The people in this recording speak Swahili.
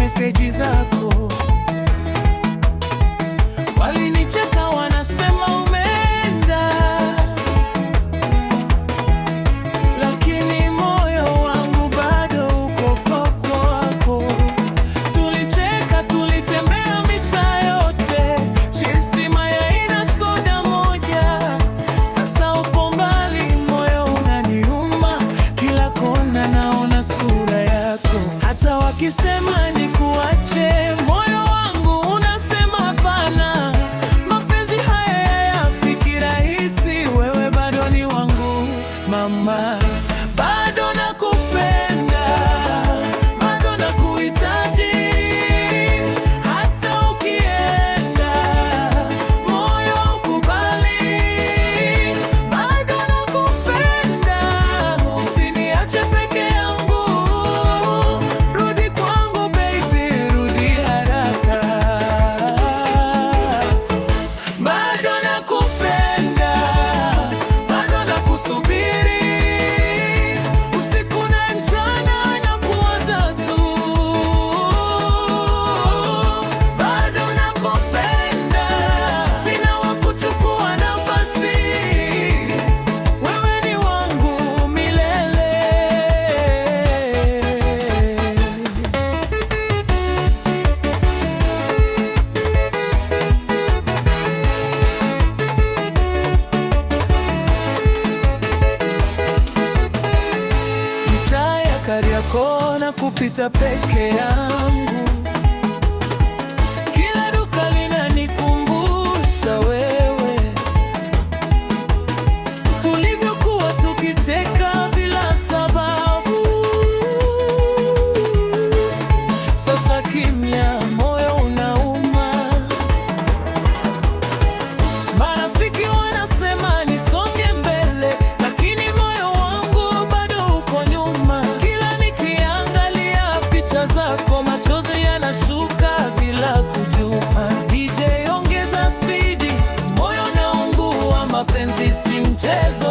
meseji zako. Walinicheka wanasema umeenda, lakini moyo wangu bado uko kwako. Tulicheka, tulitembea mitaa yote, chipsi, mayai na soda moja. Sasa upo mbali, moyo unaniuma, kila kona naona sura yako. Hata wakisema nikuache, moyo wangu unasema hapana. Mapenzi haya hayafiki rahisi, wewe bado ni wangu mama. Bado nakupenda, bado nakuhitaji. Hata ukienda, moyo ukubali. Bado nakupenda, usiniache peke yangu. Rudi kwangu baby, rudi haraka. Bado nakupenda, bado nakusubiri. Usiku na mchana nakuwaza tu. Bado nakupenda, sina wa kuchukua nafasi. Wewe ni wangu milele. Mitaa ya Kariakoo na kupita peke yangu, kila duka linanikumbusha wewe, tulivyokuwa tukicheka bila sababu. Sasa kimya, moyo unauma. Marafiki wanasema nisonge mbele, lakini moyo wangu bado uko nyuma. Kila nikiangalia picha zako, machozi yanashuka bila kujua. DJ ongeza spidi, moyo naungua, mapenzi si mchezo.